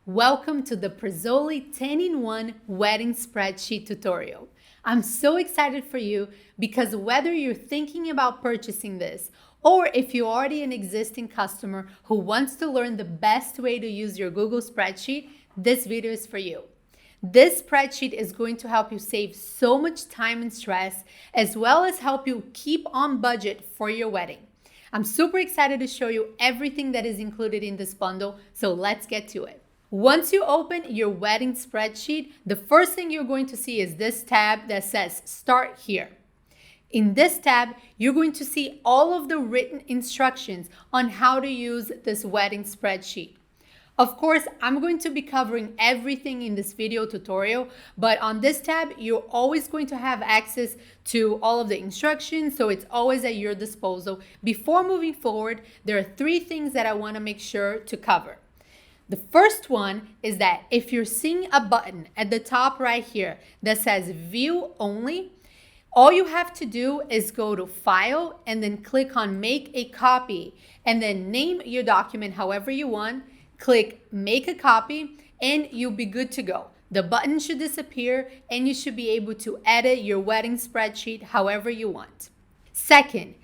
Welcome to the Prazoli 10-in-1 wedding spreadsheet tutorial. I'm so excited for you because whether you're thinking about purchasing this or if you're already an existing customer who wants to learn the best way to use your Google spreadsheet, this video is for you. This spreadsheet is going to help you save so much time and stress, as well as help you keep on budget for your wedding. I'm super excited to show you everything that is included in this bundle, so let's get to it. Once you open your wedding spreadsheet, the first thing you're going to see is this tab that says Start Here. In this tab, you're going to see all of the written instructions on how to use this wedding spreadsheet. Of course, I'm going to be covering everything in this video tutorial, but on this tab, you're always going to have access to all of the instructions, so it's always at your disposal. Before moving forward, there are 3 things that I want to make sure to cover. The first one is that if you're seeing a button at the top right here that says View Only, all you have to do is go to File and then click on Make a Copy, and then name your document however you want. Click Make a Copy and you'll be good to go. The button should disappear and you should be able to edit your wedding spreadsheet however you want. Second,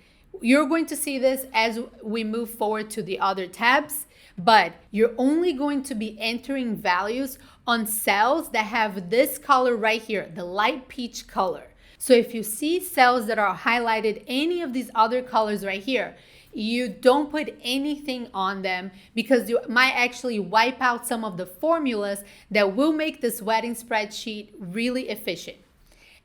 you're going to see this as we move forward to the other tabs, but you're only going to be entering values on cells that have this color right here, the light peach color. So if you see cells that are highlighted any of these other colors right here, you don't put anything on them because you might actually wipe out some of the formulas that will make this wedding spreadsheet really efficient.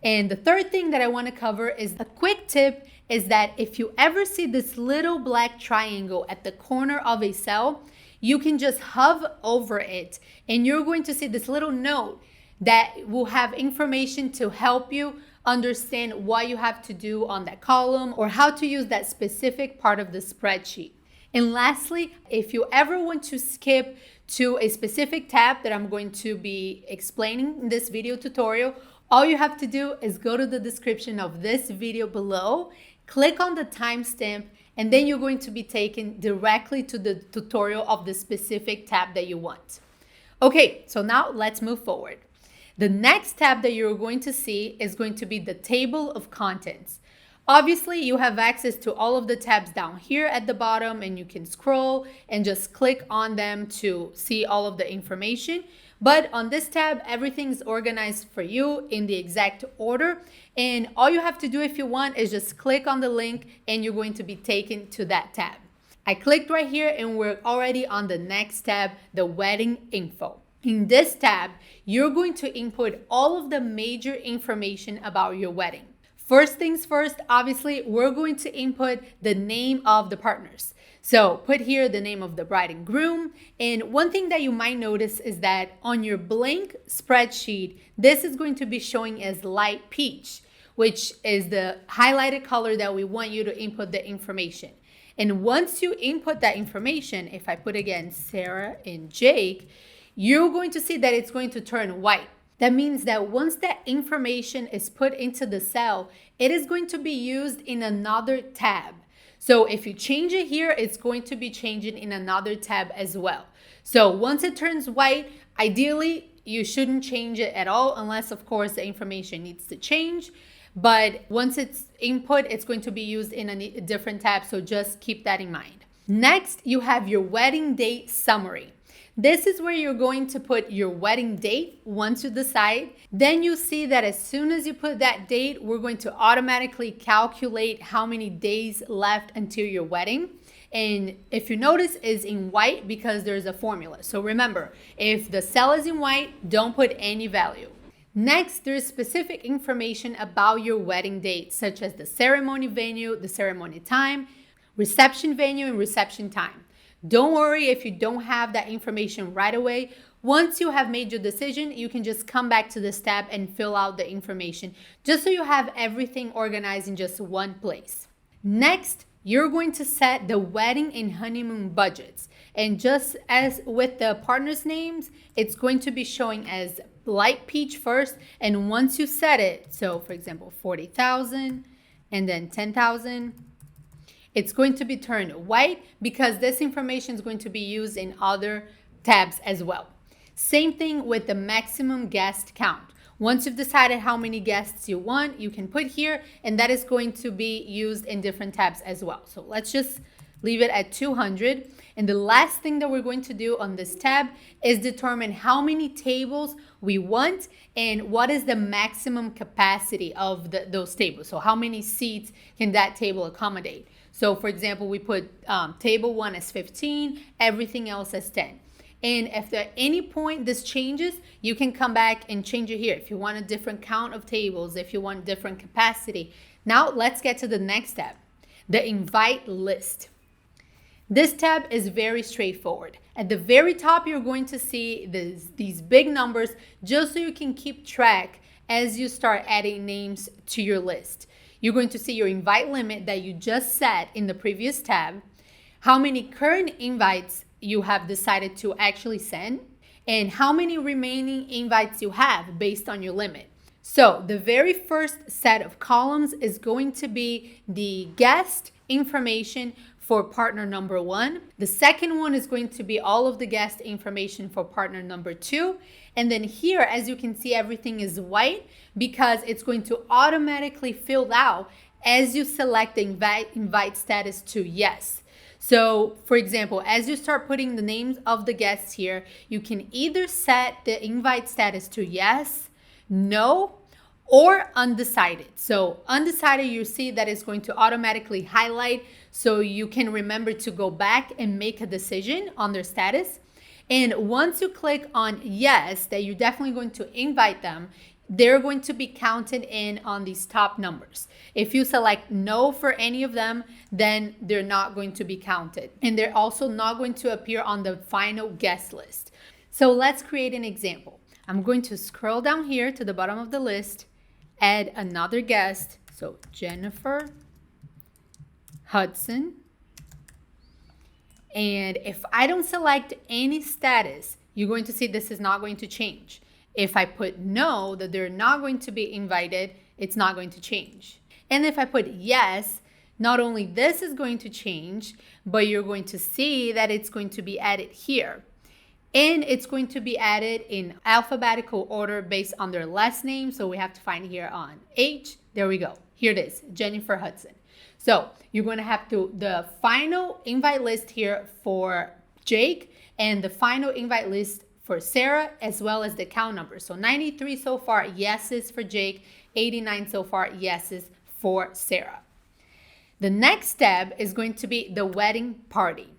And the third thing that I want to cover is a quick tip is that if you ever see this little black triangle at the corner of a cell, you can just hover over it and you're going to see this little note that will have information to help you understand what you have to do on that column or how to use that specific part of the spreadsheet. And lastly, if you ever want to skip to a specific tab that I'm going to be explaining in this video tutorial, all you have to do is go to the description of this video below, click on the timestamp, and then you're going to be taken directly to the tutorial of the specific tab that you want. Okay, so now let's move forward. The next tab that you're going to see is going to be the table of contents. Obviously, you have access to all of the tabs down here at the bottom and you can scroll and just click on them to see all of the information. But on this tab, everything's organized for you in the exact order. And all you have to do if you want is just click on the link and you're going to be taken to that tab. I clicked right here and we're already on the next tab, the wedding info. In this tab, you're going to input all of the major information about your wedding. First things first, obviously, we're going to input the name of the partners. So put here the name of the bride and groom. And one thing that you might notice is that on your blank spreadsheet, this is going to be showing as light peach, which is the highlighted color that we want you to input the information. And once you input that information, if I put again Sarah and Jake, you're going to see that it's going to turn white. That means that once that information is put into the cell, it is going to be used in another tab. So if you change it here, it's going to be changing in another tab as well. So once it turns white, ideally, you shouldn't change it at all unless, of course, the information needs to change. But once it's input, it's going to be used in a different tab, so just keep that in mind. Next, you have your wedding date summary. This is where you're going to put your wedding date once you decide. Then you see that as soon as you put that date, we're going to automatically calculate how many days left until your wedding. And if you notice, it's in white because there's a formula. So remember, if the cell is in white, don't put any value. Next, there's specific information about your wedding date, such as the ceremony venue, the ceremony time, reception venue, and reception time. Don't worry if you don't have that information right away. Once you have made your decision, you can just come back to this tab and fill out the information just so you have everything organized in just one place. Next, you're going to set the wedding and honeymoon budgets. And just as with the partners' names, it's going to be showing as light peach first. And once you set it, so for example, 40,000 and then 10,000, it's going to be turned white because this information is going to be used in other tabs as well. Same thing with the maximum guest count. Once you've decided how many guests you want, you can put here, and that is going to be used in different tabs as well. So let's just leave it at 200. And the last thing that we're going to do on this tab is determine how many tables we want and what is the maximum capacity of those tables. So how many seats can that table accommodate? So for example, we put table 1 as 15, everything else as 10. And if at any point this changes, you can come back and change it here. If you want a different count of tables, if you want different capacity. Now let's get to the next tab, the invite list. This tab is very straightforward. At the very top, you're going to see these big numbers just so you can keep track as you start adding names to your list. You're going to see your invite limit that you just set in the previous tab, how many current invites you have decided to actually send, and how many remaining invites you have based on your limit. So the very first set of columns is going to be the guest information for partner number 1. The second one is going to be all of the guest information for partner number 2. And then here, as you can see, everything is white because it's going to automatically fill out as you select the invite status to yes. So for example, as you start putting the names of the guests here, you can either set the invite status to yes, no, or undecided. So undecided, you see that it's going to automatically highlight so you can remember to go back and make a decision on their status. And once you click on yes, that you're definitely going to invite them, they're going to be counted in on these top numbers. If you select no for any of them, then they're not going to be counted. And they're also not going to appear on the final guest list. So let's create an example. I'm going to scroll down here to the bottom of the list, add another guest. So Jennifer Hudson. And if I don't select any status, you're going to see this is not going to change. If I put no, that they're not going to be invited, it's not going to change. And if I put yes, not only this is going to change, but you're going to see that it's going to be added here. And it's going to be added in alphabetical order based on their last name. So we have to find here on H. There we go. Here it is, Jennifer Hudson. So you're going to have the final invite list here for Jake and the final invite list for Sarah, as well as the count number. So 93 so far yeses for Jake, 89 so far yeses for Sarah. The next tab is going to be the wedding party.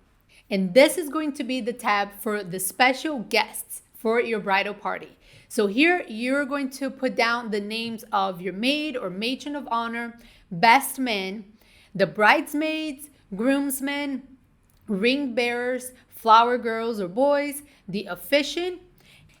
And this is going to be the tab for the special guests for your bridal party. So here you're going to put down the names of your maid or matron of honor, best man, the bridesmaids, groomsmen, ring bearers, flower girls or boys, the officiant,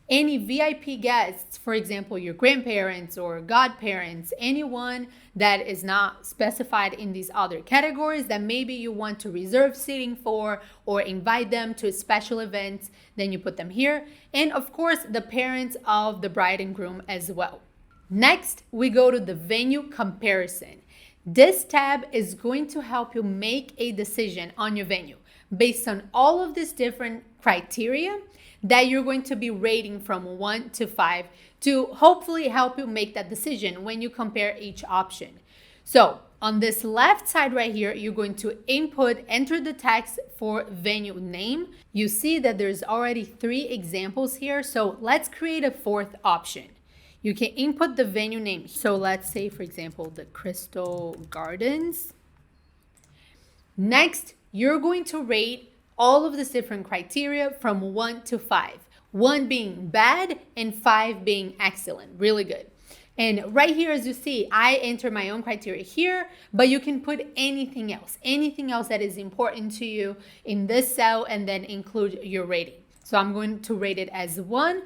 any VIP guests, for example, your grandparents or godparents, anyone that is not specified in these other categories that maybe you want to reserve seating for or invite them to special events, then you put them here. And of course, the parents of the bride and groom as well. Next, we go to the venue comparison. This tab is going to help you make a decision on your venue based on all of these different criteria that you're going to be rating from 1 to 5 to hopefully help you make that decision when you compare each option. So on this left side right here, you're going to enter the text for venue name. You see that there's already 3 examples here. So let's create a 4th option. You can input the venue name. So let's say, for example, the Crystal Gardens. Next, you're going to rate all of these different criteria from 1 to 5. 1 being bad and 5 being excellent, really good. And right here, as you see, I enter my own criteria here, but you can put anything else that is important to you in this cell and then include your rating. So I'm going to rate it as 1.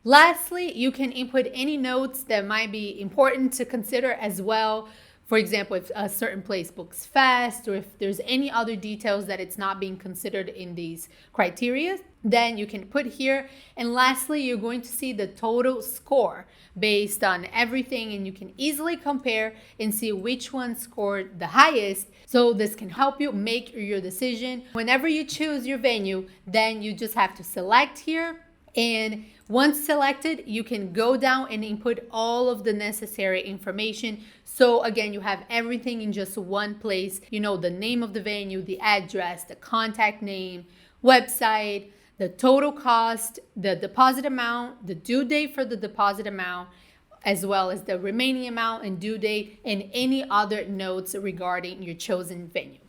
Lastly, you can input any notes that might be important to consider as well. For example, if a certain place books fast, or if there's any other details that it's not being considered in these criteria, then you can put here. And lastly, you're going to see the total score based on everything, and you can easily compare and see which one scored the highest. So this can help you make your decision. Whenever you choose your venue, then you just have to select here And once selected, you can go down and input all of the necessary information. So again, you have everything in just one place. You know, the name of the venue, the address, the contact name, website, the total cost, the deposit amount, the due date for the deposit amount, as well as the remaining amount and due date, and any other notes regarding your chosen venue.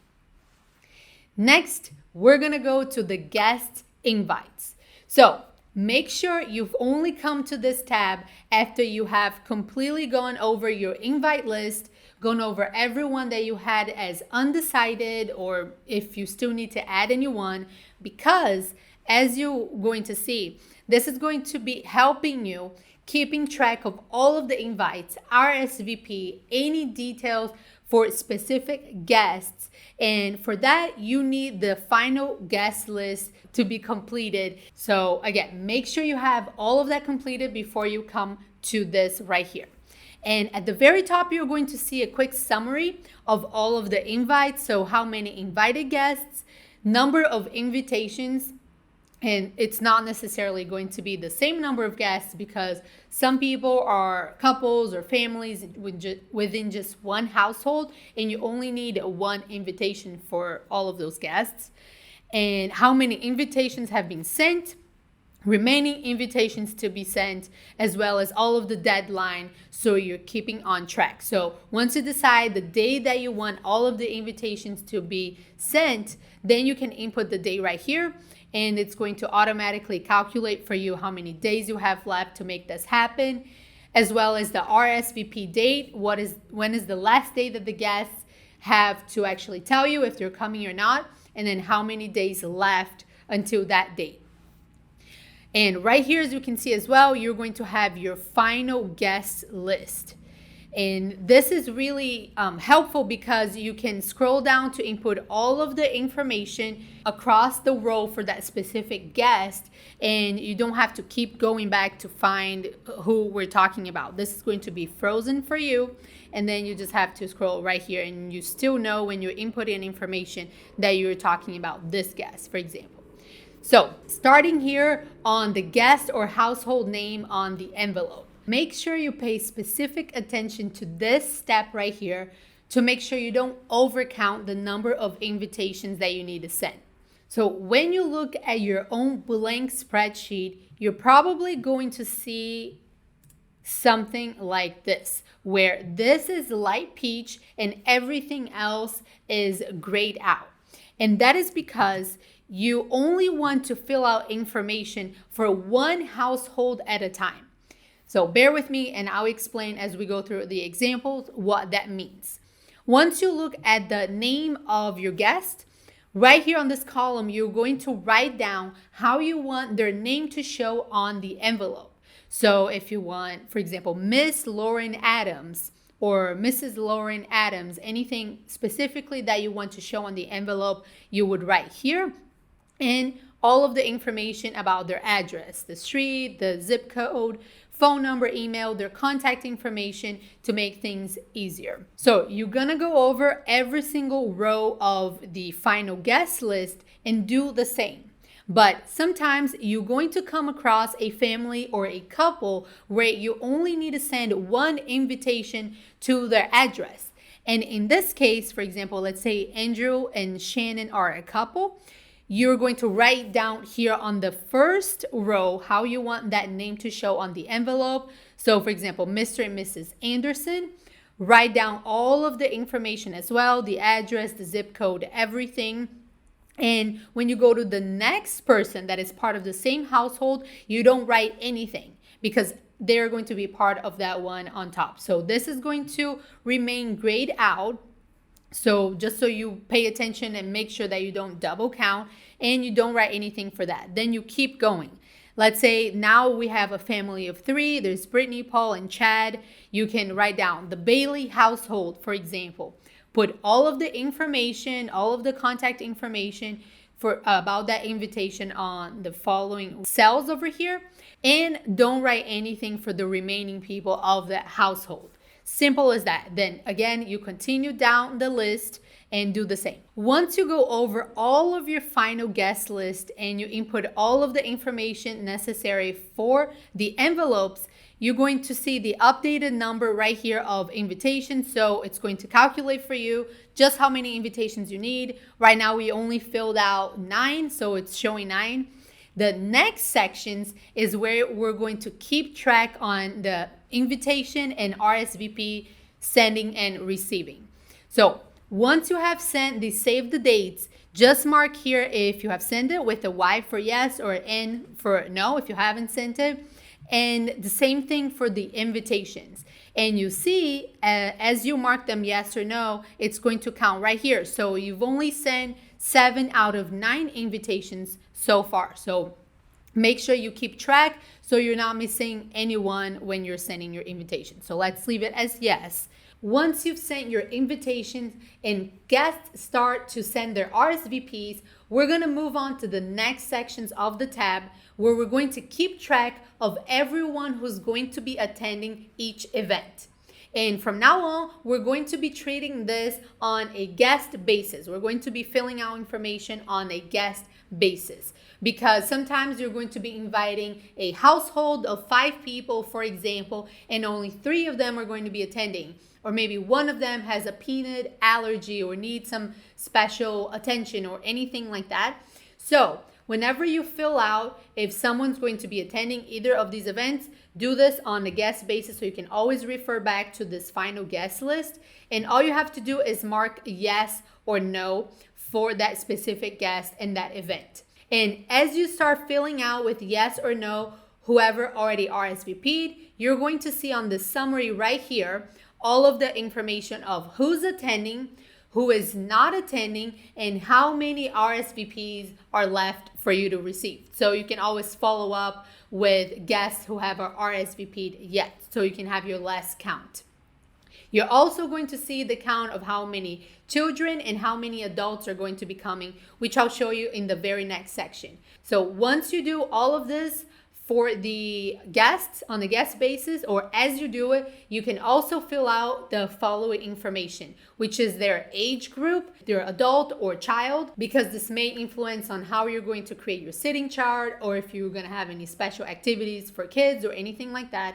Next, we're gonna go to the guest invites. So make sure you've only come to this tab after you have completely gone over your invite list, gone over everyone that you had as undecided, or if you still need to add anyone, because as you're going to see, this is going to be helping you keeping track of all of the invites, RSVP, any details for specific guests. And for that, you need the final guest list to be completed. So again, make sure you have all of that completed before you come to this right here. And at the very top, you're going to see a quick summary of all of the invites. So how many invited guests, number of invitations, and it's not necessarily going to be the same number of guests because some people are couples or families within just one household, and you only need one invitation for all of those guests. And how many invitations have been sent, remaining invitations to be sent, as well as all of the deadline, so you're keeping on track. So once you decide the day that you want all of the invitations to be sent, then you can input the day right here, and it's going to automatically calculate for you how many days you have left to make this happen, as well as the RSVP date. When is the last day that the guests have to actually tell you if they're coming or not, and then how many days left until that date. And right here, as you can see as well, you're going to have your final guest list. And this is really helpful because you can scroll down to input all of the information across the row for that specific guest, and you don't have to keep going back to find who we're talking about. This is going to be frozen for you, and then you just have to scroll right here, and you still know when you're inputting information that you're talking about this guest, for example. So starting here on the guest or household name on the envelope, make sure you pay specific attention to this step right here to make sure you don't overcount the number of invitations that you need to send. So when you look at your own blank spreadsheet, you're probably going to see something like this, where this is light peach and everything else is grayed out. And that is because you only want to fill out information for one household at a time. So bear with me and I'll explain as we go through the examples what that means. Once you look at the name of your guest, right here on this column, you're going to write down how you want their name to show on the envelope. So if you want, for example, Miss Lauren Adams or Mrs. Lauren Adams, anything specifically that you want to show on the envelope, you would write here. And all of the information about their address, the street, the zip code, phone number, email, their contact information to make things easier. So you're gonna go over every single row of the final guest list and do the same. But sometimes you're going to come across a family or a couple where you only need to send one invitation to their address. And in this case, for example, let's say Andrew and Shannon are a couple. You're going to write down here on the first row how you want that name to show on the envelope. So for example, Mr. and Mrs. Anderson, write down all of the information as well, the address, the zip code, everything. And when you go to the next person that is part of the same household, you don't write anything because they're going to be part of that one on top. So this is going to remain grayed out. So just so you pay attention and make sure that you don't double count and you don't write anything for that. Then you keep going. Let's say now we have a family of 3. There's Brittany, Paul, and Chad. You can write down the Bailey household, for example. Put all of the information, all of the contact information for about that invitation on the following cells over here. And don't write anything for the remaining people of that household. Simple as that. Then again, you continue down the list and do the same. Once you go over all of your final guest list and you input all of the information necessary for the envelopes, you're going to see the updated number right here of invitations. So it's going to calculate for you just how many invitations you need. Right now we only filled out 9, so it's showing 9. The next sections is where we're going to keep track on the invitation and RSVP sending and receiving. So once you have sent the save the dates, just mark here if you have sent it with a Y for yes or N for no if you haven't sent it. And the same thing for the invitations. And you see, as you mark them yes or no, it's going to count right here. So you've only sent 7 out of 9 invitations so far. So make sure you keep track so you're not missing anyone when you're sending your invitation. So let's leave it as yes. Once you've sent your invitations and guests start to send their RSVPs, we're going to move on to the next sections of the tab where we're going to keep track of everyone who's going to be attending each event. And from now on, we're going to be treating this on a guest basis. We're going to be filling out information on a guest basis because sometimes you're going to be inviting a household of 5 people, for example, and only 3 of them are going to be attending. Or maybe one of them has a peanut allergy or needs some special attention or anything like that. So whenever you fill out if someone's going to be attending either of these events, do this on a guest basis so you can always refer back to this final guest list. And all you have to do is mark yes or no for that specific guest and that event. And as you start filling out with yes or no, whoever already RSVP'd, you're going to see on the summary right here all of the information of who's attending, who is not attending, and how many RSVPs are left for you to receive. So you can always follow up with guests who have RSVP'd yet, so you can have your last count. You're also going to see the count of how many children and how many adults are going to be coming, which I'll show you in the very next section. So once you do all of this for the guests on the guest basis, or as you do it, you can also fill out the following information, which is their age group, their adult or child, because this may influence on how you're going to create your sitting chart or if you're going to have any special activities for kids or anything like that,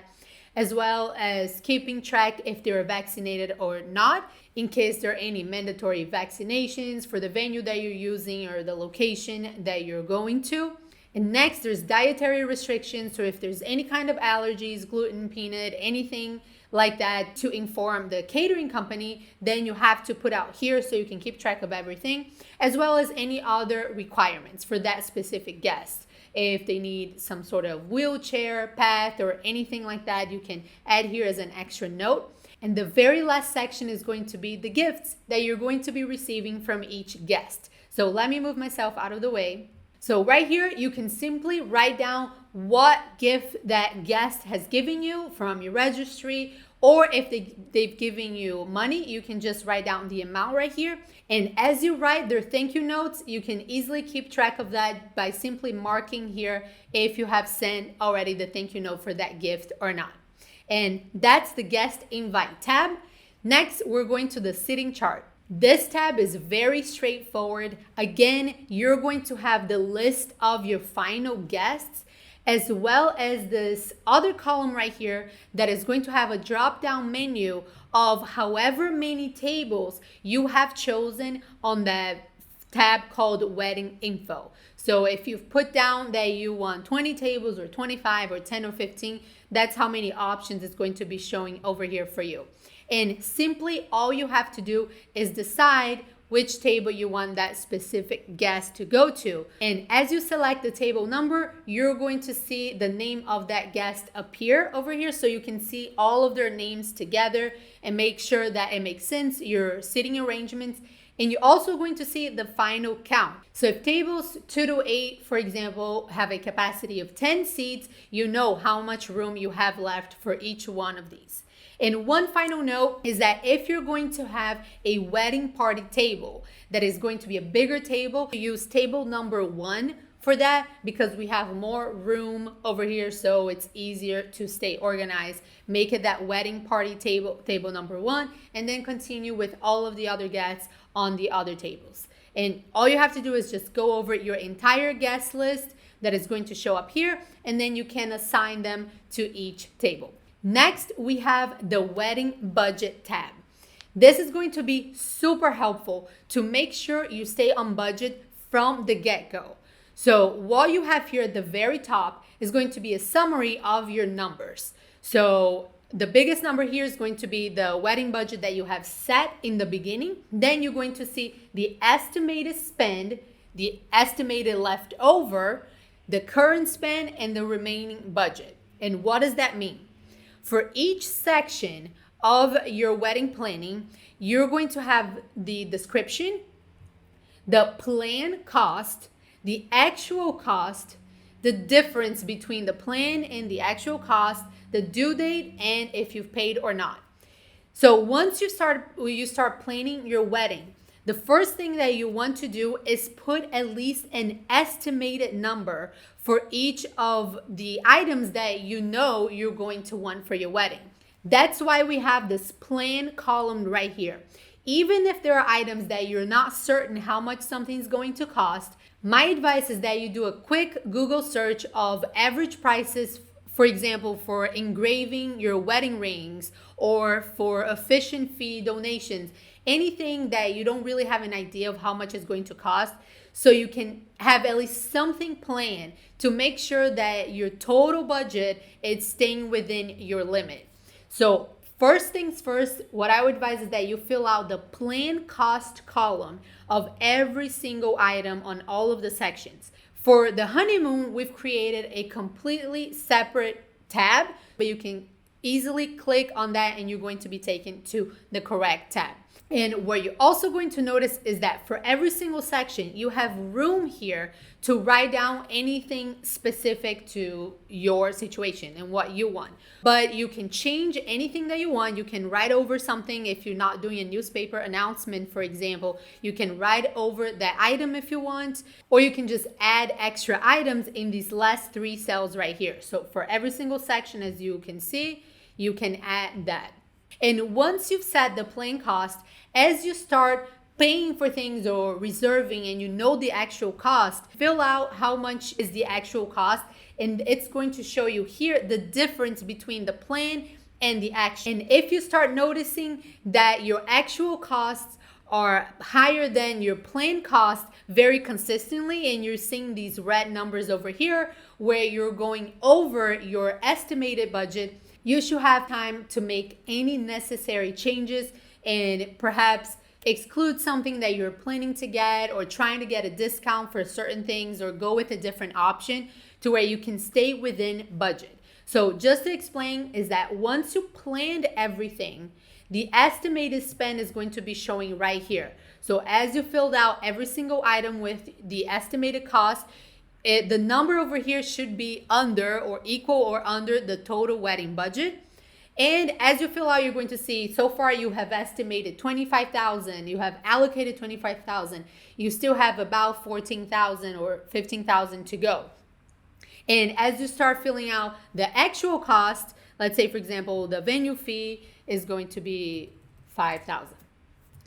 as well as keeping track if they're vaccinated or not, in case there are any mandatory vaccinations for the venue that you're using or the location that you're going to. And next, there's dietary restrictions. So if there's any kind of allergies, gluten, peanut, anything like that to inform the catering company, then you have to put out here so you can keep track of everything, as well as any other requirements for that specific guest. If they need some sort of wheelchair, path, or anything like that, you can add here as an extra note. And the very last section is going to be the gifts that you're going to be receiving from each guest. So let me move myself out of the way. So right here, you can simply write down what gift that guest has given you from your registry, or if they've given you money, you can just write down the amount right here. And as you write their thank you notes, you can easily keep track of that by simply marking here if you have sent already the thank you note for that gift or not. And that's the guest invite tab. Next, we're going to the sitting chart. This tab is very straightforward. Again, you're going to have the list of your final guests, as well as this other column right here that is going to have a drop-down menu of however many tables you have chosen on that tab called Wedding Info. So if you've put down that you want 20 tables or 25 or 10 or 15, that's how many options it's going to be showing over here for you. And simply all you have to do is decide which table you want that specific guest to go to. And as you select the table number, you're going to see the name of that guest appear over here, so you can see all of their names together and make sure that it makes sense, your seating arrangements. And you're also going to see the final count. So if tables 2 to 8, for example, have a capacity of 10 seats, you know how much room you have left for each one of these. And one final note is that if you're going to have a wedding party table that is going to be a bigger table, use table number 1 for that because we have more room over here, so it's easier to stay organized. Make it that wedding party table number 1, and then continue with all of the other guests on the other tables. And all you have to do is just go over your entire guest list that is going to show up here, and then you can assign them to each table. Next, we have the wedding budget tab. This is going to be super helpful to make sure you stay on budget from the get-go. So what you have here at the very top is going to be a summary of your numbers. So the biggest number here is going to be the wedding budget that you have set in the beginning. Then you're going to see the estimated spend, the estimated leftover, the current spend, and the remaining budget. And what does that mean? For each section of your wedding planning, you're going to have the description, the plan cost, the actual cost, the difference between the plan and the actual cost, the due date, and if you've paid or not. So once you start planning your wedding, the first thing that you want to do is put at least an estimated number for each of the items that you know you're going to want for your wedding. That's why we have this plan column right here. Even if there are items that you're not certain how much something's going to cost, my advice is that you do a quick Google search of average prices, for example, for engraving your wedding rings or for officiant fee donations, anything that you don't really have an idea of how much it's going to cost, so you can have at least something planned to make sure that your total budget is staying within your limit. So first things first, what I would advise is that you fill out the plan cost column of every single item on all of the sections. For the honeymoon, we've created a completely separate tab, but you can easily click on that and you're going to be taken to the correct tab. And what you're also going to notice is that for every single section, you have room here to write down anything specific to your situation and what you want. But you can change anything that you want. You can write over something if you're not doing a newspaper announcement, for example. You can write over that item if you want, or you can just add extra items in these last 3 cells right here. So for every single section, as you can see, you can add that. And once you've set the plan cost, as you start paying for things or reserving and you know the actual cost, fill out how much is the actual cost, and it's going to show you here the difference between the plan and the action. And if you start noticing that your actual costs are higher than your plan cost very consistently, and you're seeing these red numbers over here where you're going over your estimated budget, you should have time to make any necessary changes and perhaps exclude something that you're planning to get, or trying to get a discount for certain things, or go with a different option to where you can stay within budget. So just to explain is that once you planned everything, the estimated spend is going to be showing right here. So as you filled out every single item with the estimated cost, the number over here should be under or equal or under the total wedding budget. And as you fill out, you're going to see so far you have estimated $25,000, you have allocated $25,000, you still have about $14,000 or $15,000 to go. And as you start filling out the actual cost, let's say for example the venue fee is going to be $5,000,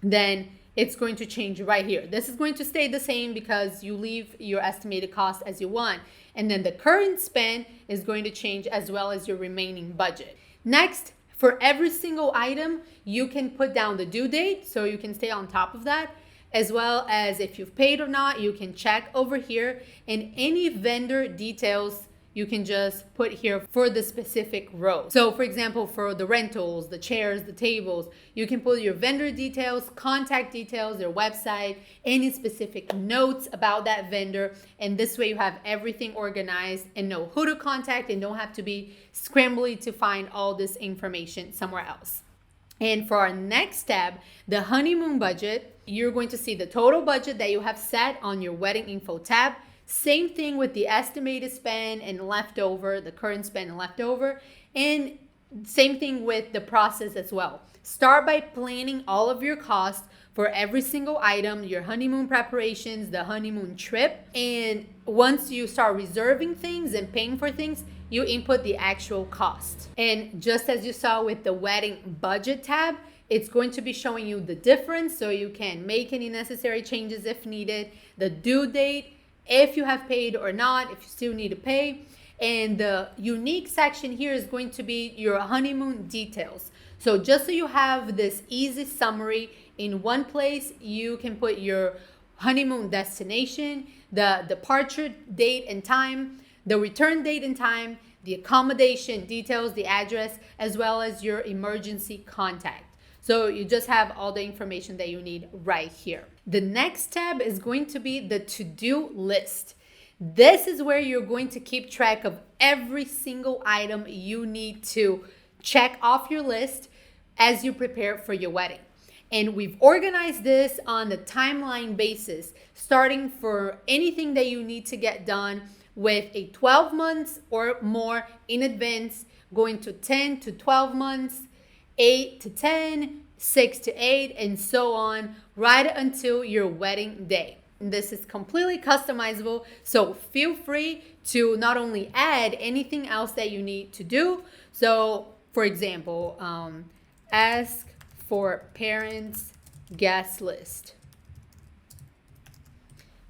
then it's going to change right here. This is going to stay the same because you leave your estimated cost as you want. And then the current spend is going to change as well as your remaining budget. Next, for every single item, you can put down the due date so you can stay on top of that, as well as if you've paid or not, you can check over here, and any vendor details you can just put here for the specific row. So for example, for the rentals, the chairs, the tables, you can put your vendor details, contact details, their website, any specific notes about that vendor. And this way you have everything organized and know who to contact and don't have to be scrambling to find all this information somewhere else. And for our next tab, the honeymoon budget, you're going to see the total budget that you have set on your wedding info tab. Same thing with the estimated spend and leftover, the current spend and leftover. And Same thing with the process as well. Start by planning all of your costs for every single item, your honeymoon preparations, the honeymoon trip. And once you start reserving things and paying for things, you input the actual cost. And just as you saw with the wedding budget tab, it's going to be showing you the difference so you can make any necessary changes if needed, the due date, if you have paid or not, if you still need to pay. And the unique section here is going to be your honeymoon details. So just so you have this easy summary in one place, you can put your honeymoon destination, the departure date and time, the return date and time, the accommodation details, the address, as well as your emergency contact. So you just have all the information that you need right here. The next tab is going to be the to-do list. This is where you're going to keep track of every single item you need to check off your list as you prepare for your wedding. And we've organized this on the timeline basis, starting for anything that you need to get done with a 12 months or more in advance, going to 10 to 12 months, 8 to 10, 6 to 8, and so on, right until your wedding day. This is completely customizable, so feel free to not only add anything else that you need to do. So, for example, ask for parents' guest list.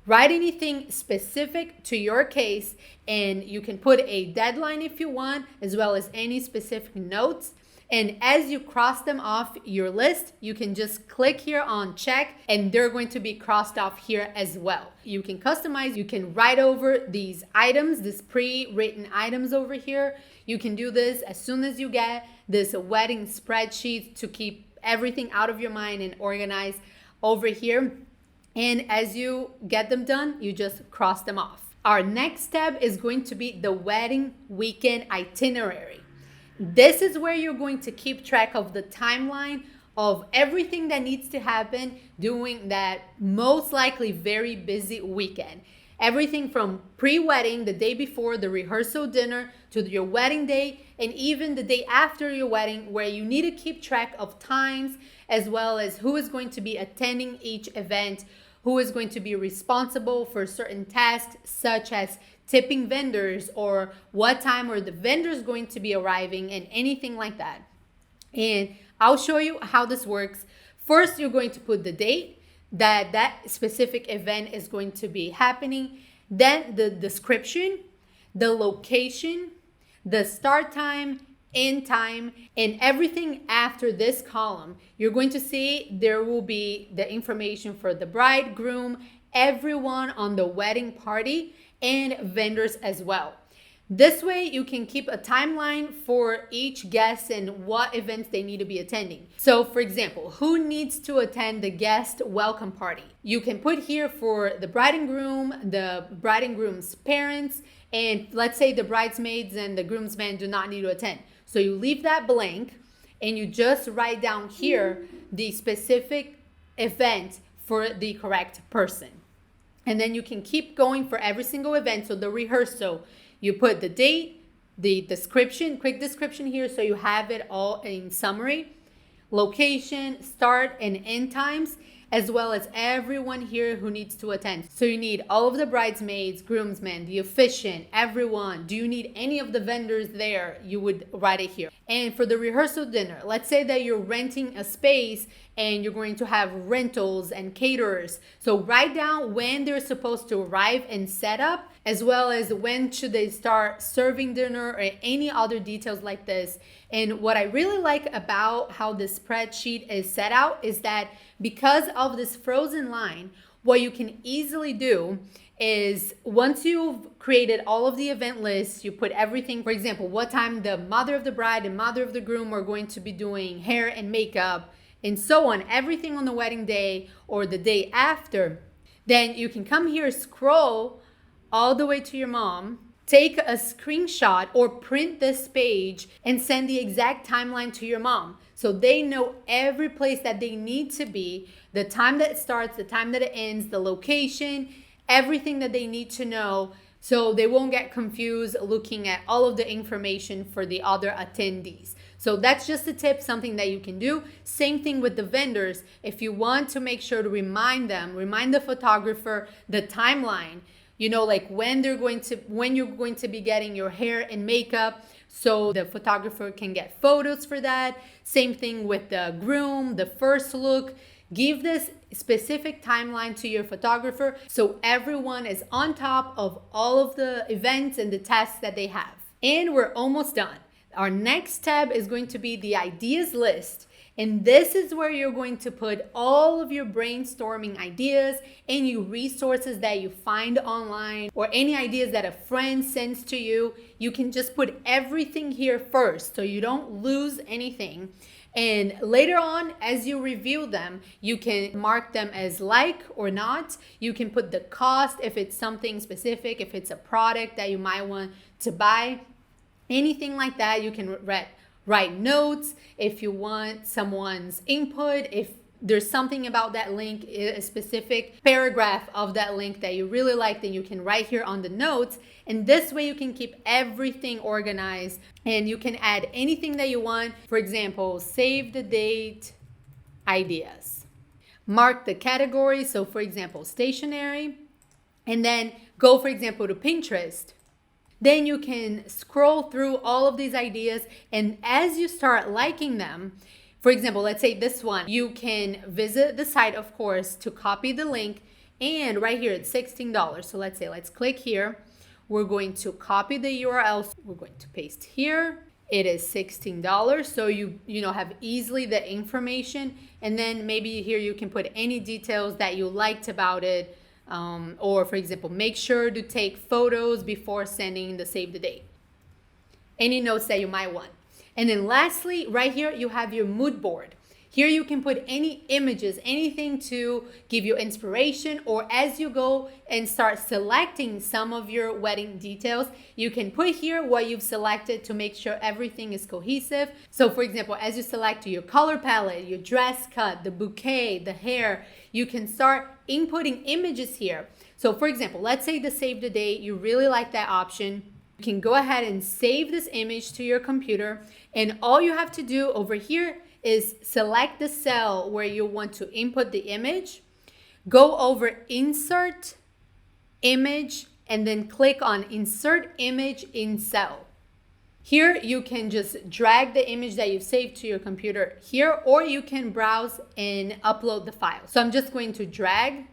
Write anything specific to your case, and you can put a deadline if you want, as well as any specific notes. And as you cross them off your list, you can just click here on check, and they're going to be crossed off here as well. You can customize, you can write over these items, these pre-written items over here. You can do this as soon as you get this wedding spreadsheet to keep everything out of your mind and organized over here. And as you get them done, you just cross them off. Our next step is going to be the wedding weekend itinerary. This is where you're going to keep track of the timeline of everything that needs to happen during that most likely very busy weekend. Everything from pre-wedding, the day before, the rehearsal dinner, to your wedding day, and even the day after your wedding, where you need to keep track of times, as well as who is going to be attending each event, who is going to be responsible for certain tasks, such as tipping vendors, or what time are the vendors going to be arriving, and anything like that. And I'll show you how this works. First, you're going to put the date that specific event is going to be happening, then the description, the location, the start time, end time, and everything after this column. You're going to see there will be the information for the bride, groom, everyone on the wedding party, and vendors as well. This way you can keep a timeline for each guest and what events they need to be attending. So for example, who needs to attend the guest welcome party? You can put here for the bride and groom, the bride and groom's parents, and let's say the bridesmaids and the groomsmen do not need to attend. So you leave that blank and you just write down here the specific event for the correct person. And then you can keep going for every single event. So the rehearsal, you put the date, the description, quick description here, so you have it all in summary, location, start and end times, as well as everyone here who needs to attend. So you need all of the bridesmaids, groomsmen, the officiant, everyone. Do you need any of the vendors there? You would write it here. And for the rehearsal dinner, let's say that you're renting a space and you're going to have rentals and caterers. So write down when they're supposed to arrive and set up, as well as when should they start serving dinner or any other details like this. And what I really like about how this spreadsheet is set out is that because of this frozen line, what you can easily do is once you've created all of the event lists, you put everything, for example, what time the mother of the bride and mother of the groom are going to be doing hair and makeup, and so on, everything on the wedding day or the day after. Then you can come here, scroll all the way to your mom, take a screenshot or print this page and send the exact timeline to your mom. So they know every place that they need to be, the time that it starts, the time that it ends, the location, everything that they need to know, so they won't get confused looking at all of the information for the other attendees. So that's just a tip, something that you can do. Same thing with the vendors. If you want to make sure to remind the photographer the timeline, like when you're going to be getting your hair and makeup, so the photographer can get photos for that. Same thing with the groom, the first look. Give this specific timeline to your photographer so everyone is on top of all of the events and the tasks that they have. And we're almost done. Our next tab is going to be the ideas list. And this is where you're going to put all of your brainstorming ideas, any resources that you find online, or any ideas that a friend sends to you. You can just put everything here first so you don't lose anything. And later on, as you review them, you can mark them as like or not. You can put the cost if it's something specific, if it's a product that you might want to buy, anything like that. You can write notes if you want someone's input. If there's something about that link, a specific paragraph of that link that you really like, then you can write here on the notes. And this way you can keep everything organized and you can add anything that you want. For example, save the date ideas. Mark the category. So for example, stationery. And then go, for example, to Pinterest. Then you can scroll through all of these ideas, and as you start liking them, for example, let's say this one, you can visit the site, of course, to copy the link, and right here it's $16. So let's click here. We're going to copy the URL. We're going to paste here. It is $16. So you have easily the information, and then maybe here you can put any details that you liked about it. Or for example, make sure to take photos before sending the save the date. Any notes that you might want. And then lastly, right here, you have your mood board. Here you can put any images, anything to give you inspiration, or as you go and start selecting some of your wedding details, you can put here what you've selected to make sure everything is cohesive. So for example, as you select your color palette, your dress cut, the bouquet, the hair, you can start inputting images here. So for example, let's say the save the date, you really like that option. You can go ahead and save this image to your computer, and all you have to do over here is select the cell where you want to input the image, go over insert image, and then click on insert image in cell. Here you can just drag the image that you've saved to your computer here, or you can browse and upload the file. So I'm just going to drag.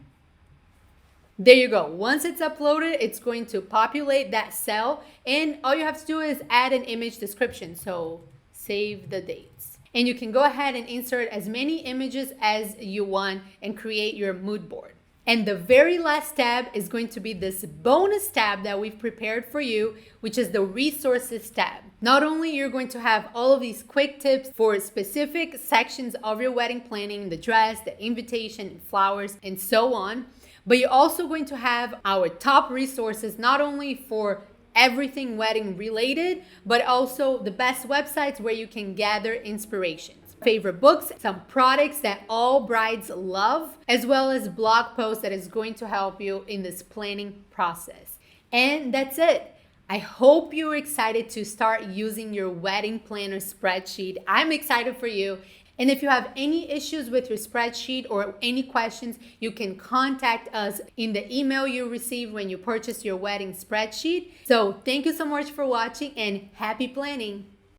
There you go. Once it's uploaded, it's going to populate that cell, and all you have to do is add an image description. So save the dates. And you can go ahead and insert as many images as you want and create your mood board. And the very last tab is going to be this bonus tab that we've prepared for you, which is the resources tab. Not only you're going to have all of these quick tips for specific sections of your wedding planning, the dress, the invitation, flowers, and so on, but you're also going to have our top resources, not only for everything wedding related, but also the best websites where you can gather inspirations. Favorite books, some products that all brides love, as well as blog posts that is going to help you in this planning process. And that's it. I hope you're excited to start using your wedding planner spreadsheet. I'm excited for you. And if you have any issues with your spreadsheet or any questions, you can contact us in the email you receive when you purchase your wedding spreadsheet. So thank you so much for watching, and happy planning.